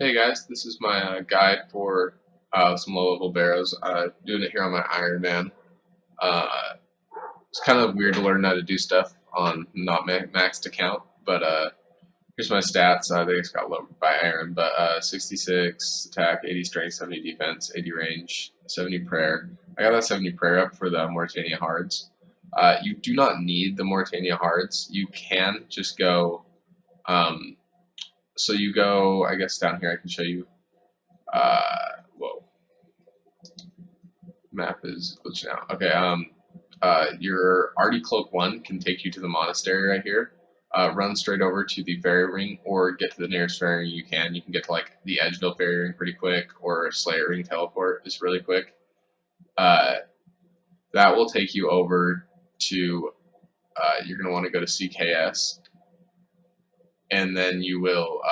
Hey guys, this is my guide for some low-level Barrows. Doing it here on my Ironman. Uh, it's kind of weird to learn how to do stuff on not maxed account, but here's my stats. They just got lowered by Iron, but 66 attack, 80 strength, 70 defense, 80 range, 70 prayer. I got that 70 prayer up for the Mauritania Hards. You do not need the Mauritania Hards. You can just go. Um, so you go, I guess down here I can show you. Whoa, map is glitching out. Okay, your Artie Cloak 1 can take you to the monastery right here. Run straight over to the ferry ring or get to the nearest ferry ring you can. You can get to like the Edgeville ferry ring pretty quick, or Slayer ring teleport is really quick. That will take you over to, you're going to want to go to CKS, and then you will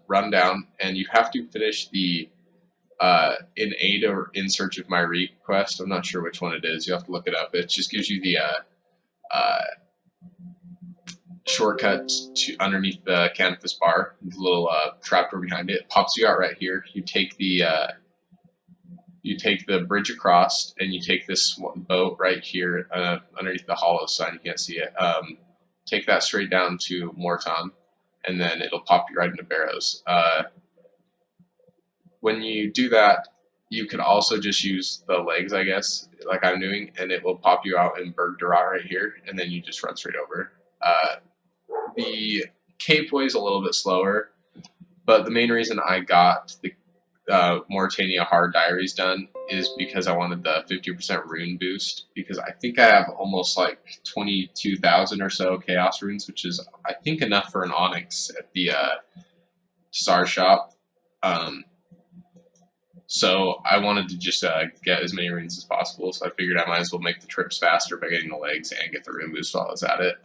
run down, and you have to finish the in aid or in search of my request. I'm not sure which one it is. You have to look it up. It just gives you the shortcut to underneath the canvas bar, the little trapdoor behind it. It pops you out right here. You take the bridge across, and you take this boat right here underneath the hollow sign. You can't see it. Take that straight down to Morton, and then it'll pop you right into Barrows. When you do that, you could also just use the legs, I guess, like I'm doing, and it will pop you out in Berg Durat right here, and then you just run straight over. The Cape Way is a little bit slower, but the main reason I got the Mauritania Hard Diaries done is because I wanted the 50% rune boost, because I think I have almost like 22,000 or so Chaos runes, which is, I think, enough for an Onyx at the Star Shop. So I wanted to just get as many runes as possible, so I figured I might as well make the trips faster by getting the legs and get the rune boost while I was at it.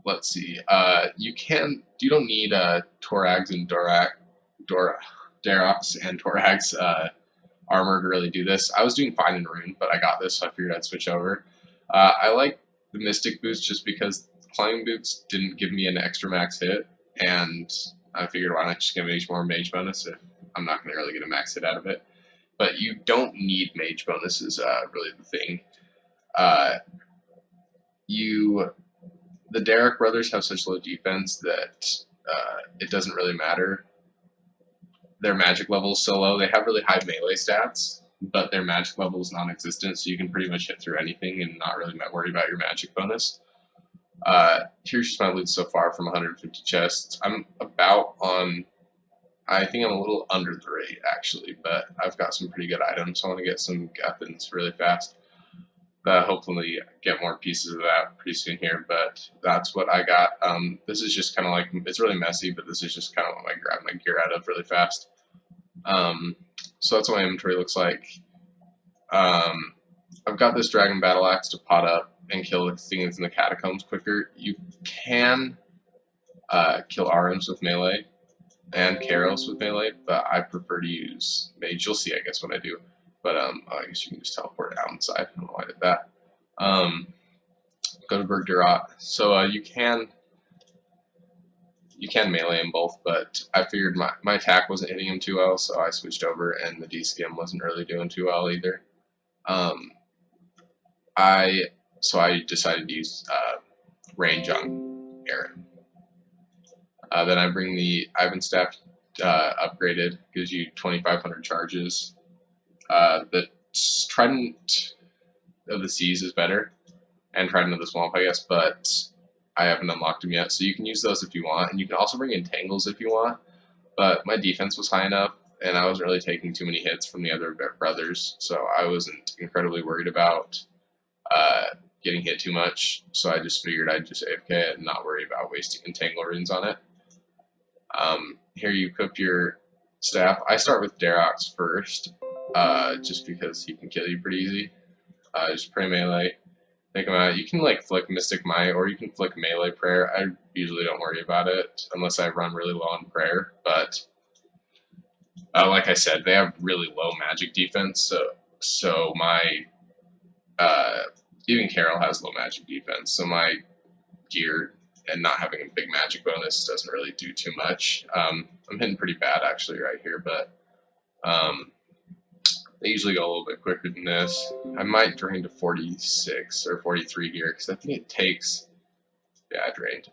Let's see. You don't need Torags and Darox and Torags armor to really do this. I was doing fine in rune, but I got this, so I figured I'd switch over. I like the Mystic boost just because climbing boots didn't give me an extra max hit, and I figured why not just get more mage bonus if I'm not going to really get a max hit out of it. But you don't need mage bonuses, really the thing. The Derrick brothers have such low defense that it doesn't really matter. Their magic level is so low. They have really high melee stats, but their magic level is non-existent, so you can pretty much hit through anything and not really worry about your magic bonus. Here's just my loot so far from 150 chests. I'm about on, I think I'm a little under the rate actually, but I've got some pretty good items. So I want to get some weapons really fast. Hopefully get more pieces of that pretty soon here, but that's what I got. This is just kind of like, it's really messy, but this is just kind of what I grab my gear out of really fast. So that's what my inventory looks like. I've got this dragon battle axe to pot up and kill the things in the catacombs quicker. You can kill Arms with melee and Karos with melee, but I prefer to use mage. You'll see, I guess, when I do. But I guess you can just teleport out inside. I don't know why I did that. Go to Berg Durat. So you can melee them both, but I figured my attack wasn't hitting him too well, so I switched over, and the D-skim wasn't really doing too well either. So I decided to use range on Aaron. Then I bring the Ivan staff upgraded, gives you 2,500 charges. The Trident of the Seas is better, and Trident of the Swamp, I guess, but I haven't unlocked them yet, so you can use those if you want, and you can also bring in Tangles if you want, but my defense was high enough, and I wasn't really taking too many hits from the other brothers, so I wasn't incredibly worried about getting hit too much, so I just figured I'd just AFK and not worry about wasting Entangle runes on it. Here you equip your staff. I start with Darox first, just because he can kill you pretty easy. Just pray melee, take him out. You can like flick Mystic Might, or you can flick melee prayer. I usually don't worry about it unless I run really low on prayer, but like I said, they have really low magic defense, so my even Carol has low magic defense, so my gear and not having a big magic bonus doesn't really do too much. I'm hitting pretty bad actually right here, but they usually go a little bit quicker than this. I might drain to 46 or 43 here because I think it takes, yeah, I drained.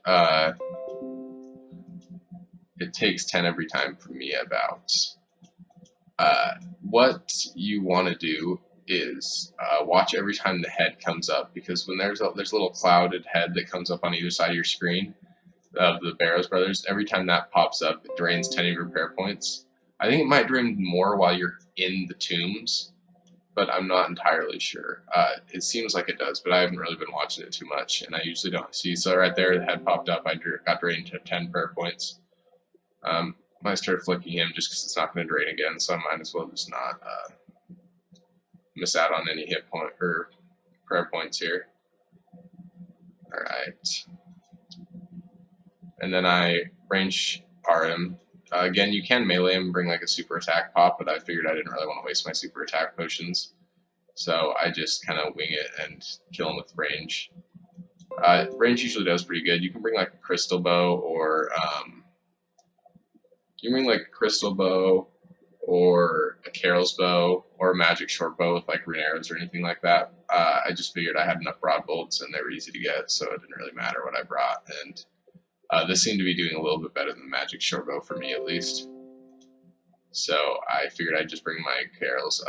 It takes 10 every time for me about. What you want to do is watch every time the head comes up, because when there's a little clouded head that comes up on either side of your screen of the Barrows brothers, every time that pops up, it drains 10 of your prayer points. I think it might drain more while you're in the tombs, but I'm not entirely sure. It seems like it does, but I haven't really been watching it too much, and I usually don't see. So right there, the head popped up. I got drained to 10 prayer points. Might start flicking him just because it's not going to drain again, so I might as well just not miss out on any hit point or prayer points here. All right, and then I range RM. Again, you can melee him and bring like a super attack pop, but I figured I didn't really want to waste my super attack potions, so I just kind of wing it and kill him with range. Range usually does pretty good. You can bring like a crystal bow or you bring like a crystal bow or a Carol's bow or a magic short bow with like rune arrows or anything like that. I just figured I had enough broad bolts and they were easy to get, so it didn't really matter what I brought. And this seemed to be doing a little bit better than the magic short bow for me, at least. So I figured I'd just bring my Carol's.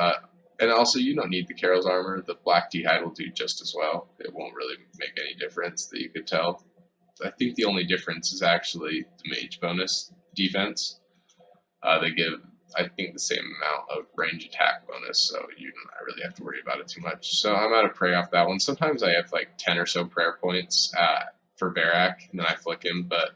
And also, you don't need the Carol's armor. The black D-hide will do just as well. It won't really make any difference that you could tell. I think the only difference is actually the mage bonus defense. They give, I think, the same amount of range attack bonus, so you don't really have to worry about it too much. So I'm out of prey off that one. Sometimes I have like 10 or so prayer points for Barak, and then I flick him, but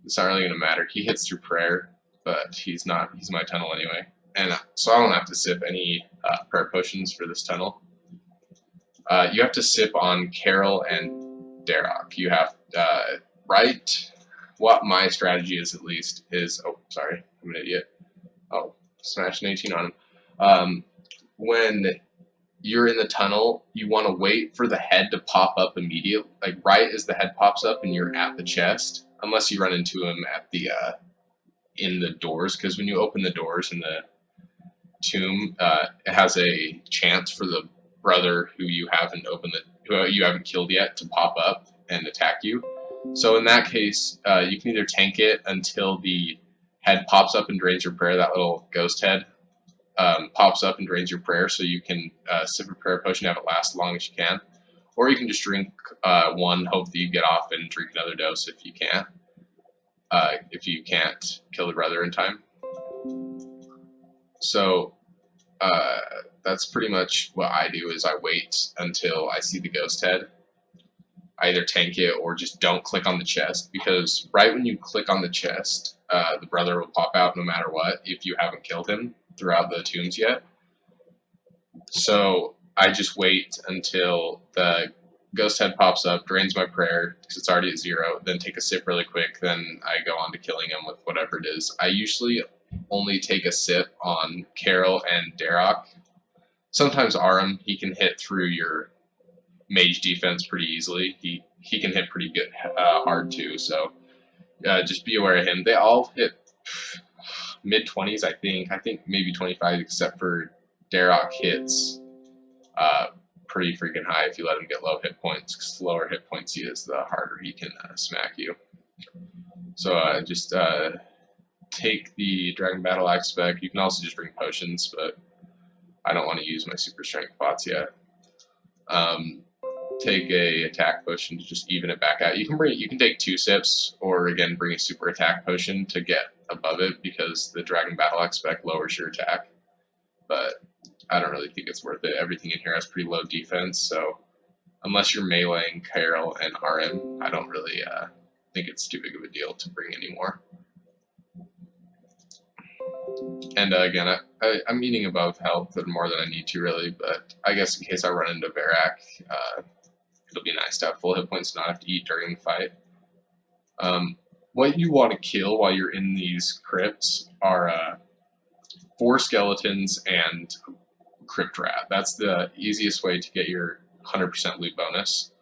it's not really going to matter. He hits through prayer, but he's my tunnel anyway. And so I don't have to sip any prayer potions for this tunnel. You have to sip on Carol and Darok. You have, right? What my strategy is, at least, is, oh, sorry, I'm an idiot. Oh, smashed an 18 on him. When you're in the tunnel, you want to wait for the head to pop up immediately, like right as the head pops up and you're at the chest, unless you run into him at the, in the doors, because when you open the doors in the tomb, it has a chance for the brother who you haven't killed yet to pop up and attack you. So in that case, you can either tank it until the head pops up and drains your prayer, that little ghost head pops up and drains your prayer, so you can sip a prayer potion and have it last as long as you can. Or you can just drink one, hope that you get off, and drink another dose if you can't. If you can't kill the brother in time. So that's pretty much what I do, is I wait until I see the ghost head. I either tank it or just don't click on the chest, because right when you click on the chest, the brother will pop out no matter what if you haven't killed him throughout the tombs yet. So I just wait until the ghost head pops up, drains my prayer because it's already at 0, then take a sip really quick, then I go on to killing him with whatever it is. I usually only take a sip on Carol and Darok. Sometimes Aram, he can hit through your mage defense pretty easily. He can hit pretty good hard too, so just be aware of him. They all hit mid-20s, I think maybe 25, except for Darok hits pretty freaking high if you let him get low hit points, because the lower hit points he is, the harder he can smack you. So just take the Dragon Battle Axe spec. You can also just bring potions, but I don't want to use my super strength pots yet. Take a attack potion to just even it back out. You can take 2 sips, or again bring a super attack potion to get above it, because the Dragon Battle Axe spec lowers your attack. But I don't really think it's worth it. Everything in here has pretty low defense, so unless you're meleeing Carol and RM, I don't really think it's too big of a deal to bring anymore. And again, I'm eating above health and more than I need to, really, but I guess in case I run into Barak, it'll be nice to have full hit points and not have to eat during the fight. What you want to kill while you're in these crypts are 4 skeletons and crypt rat. That's the easiest way to get your 100% loot bonus.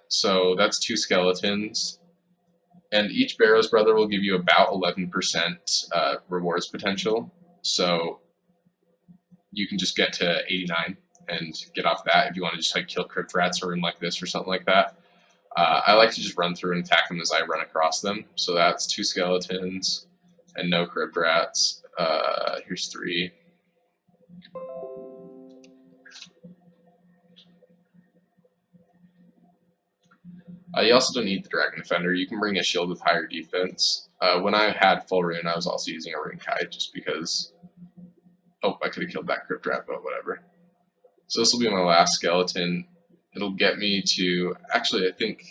So that's 2 skeletons. And each Barrows brother will give you about 11% rewards potential. So you can just get to 89 and get off that if you want to just like kill crypt rats or room like this or something like that. I like to just run through and attack them as I run across them. So that's 2 skeletons and no crypt rats. Here's 3. You also don't need the Dragon Defender. You can bring a shield with higher defense. When I had full rune, I was also using a rune kite just because. Oh, I could have killed that crypt rat, but whatever. So this will be my last skeleton. It'll get me to. Actually, I think.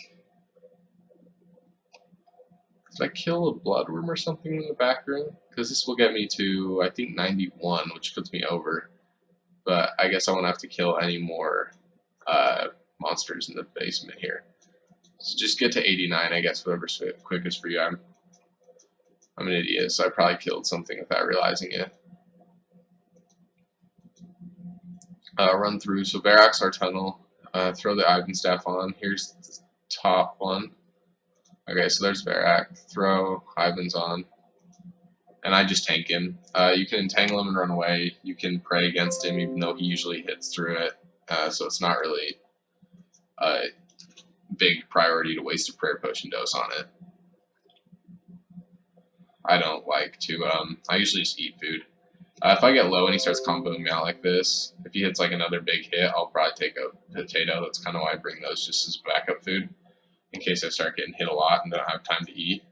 Did I kill a blood worm or something in the back room? Because this will get me to, I think, 91, which puts me over. But I guess I won't have to kill any more monsters in the basement here. So just get to 89, I guess, whatever's quickest for you. I'm an idiot, so I probably killed something without realizing it. Run through. So Barracks, our tunnel. Throw the Ivan staff on. Here's the top one. Okay, so there's Barak. Throw Ivan's on. And I just tank him. You can entangle him and run away. You can pray against him, even though he usually hits through it. So it's not really a big priority to waste a prayer potion dose on it. I don't like to. I usually just eat food. If I get low and he starts comboing me out like this, if he hits like another big hit, I'll probably take a potato. That's kind of why I bring those just as backup food, in case I start getting hit a lot and don't have time to eat.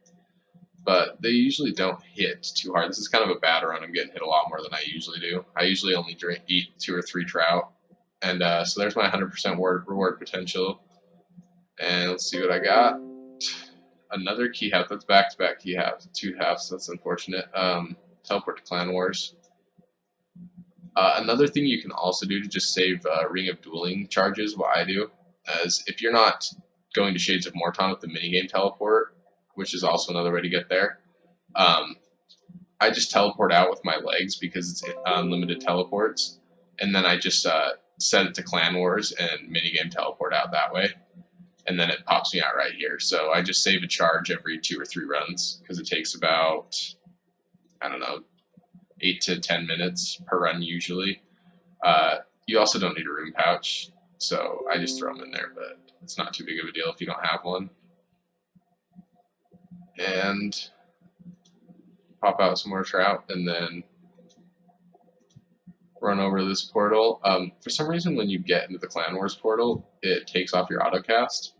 But they usually don't hit too hard. This is kind of a bad run. I'm getting hit a lot more than I usually do. I usually only eat 2 or 3 trout. And so there's my 100% reward potential. And let's see what I got. Another key half. That's back-to-back key halves. 2 halves. That's unfortunate. Teleport to Clan Wars. Another thing you can also do to just save Ring of Dueling charges, what I do, is if you're not going to Shades of Morton with the minigame teleport, which is also another way to get there, I just teleport out with my legs because it's unlimited teleports, and then I just set it to Clan Wars and minigame teleport out that way, and then it pops me out right here. So I just save a charge every 2 or 3 runs because it takes about, I don't know, 8 to 10 minutes per run usually. You also don't need a room pouch, so I just throw them in there, but it's not too big of a deal if you don't have one. And pop out some more trout, and then run over to this portal. For some reason, when you get into the Clan Wars portal, it takes off your autocast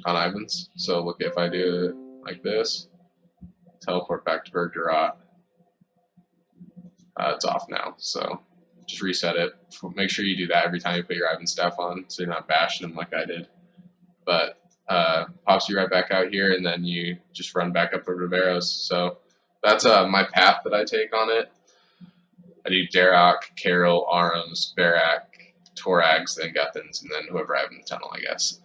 on Ivan's. So look, if I do it like this, teleport back to Bergerath, it's off now. So just reset it. Make sure you do that every time you put your Ivan staff on, so you're not bashing them like I did. But pops you right back out here, and then you just run back up over to Barrows. So that's my path that I take on it. I do Darok, Carol, Arums, Barak, Torags, then Guthans, and then whoever I have in the tunnel, I guess.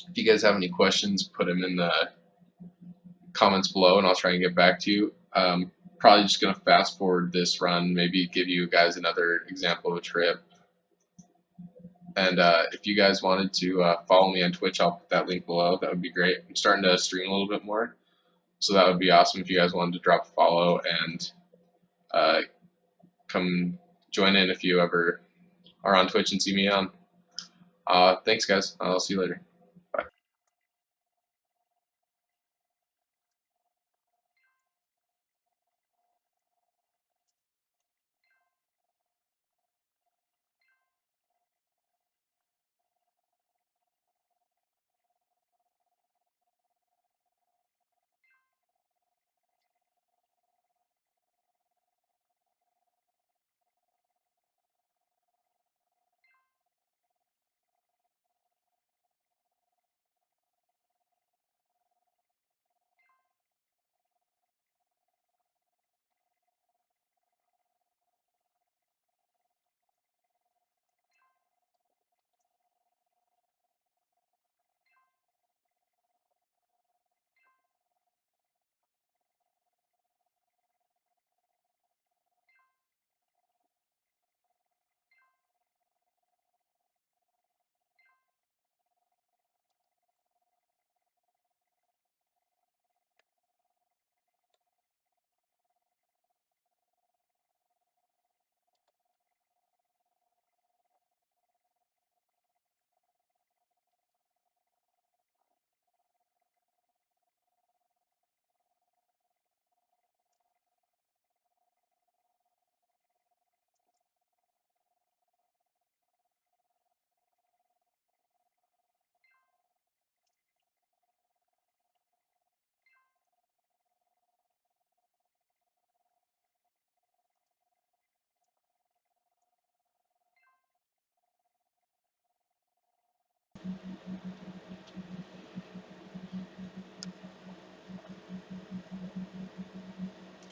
If you guys have any questions, put them in the comments below, and I'll try and get back to you. Probably just going to fast forward this run, maybe give you guys another example of a trip. And if you guys wanted to follow me on Twitch, I'll put that link below. That would be great. I'm starting to stream a little bit more, so that would be awesome if you guys wanted to drop a follow and come join in if you ever are on Twitch and see me on. Thanks, guys. I'll see you later.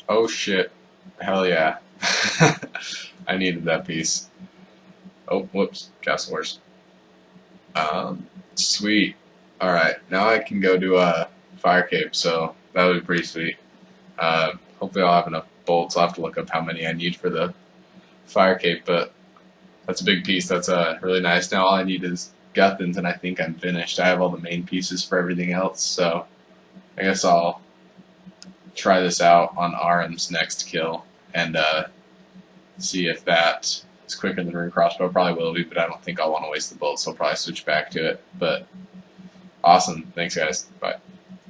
Oh shit. Hell yeah. I needed that piece. Oh, whoops. Castle Wars. Sweet. Alright, now I can go do a fire cape, so that would be pretty sweet. Hopefully I'll have enough bolts. I'll have to look up how many I need for the fire cape, but that's a big piece. That's really nice. Now all I need is Guthans, and I think I'm finished. I have all the main pieces for everything else, so I guess I'll try this out on Aram's next kill and see if that is quicker than Rune Crossbow. Probably will be, but I don't think I'll want to waste the bullets, so I'll probably switch back to it. But awesome. Thanks, guys. Bye.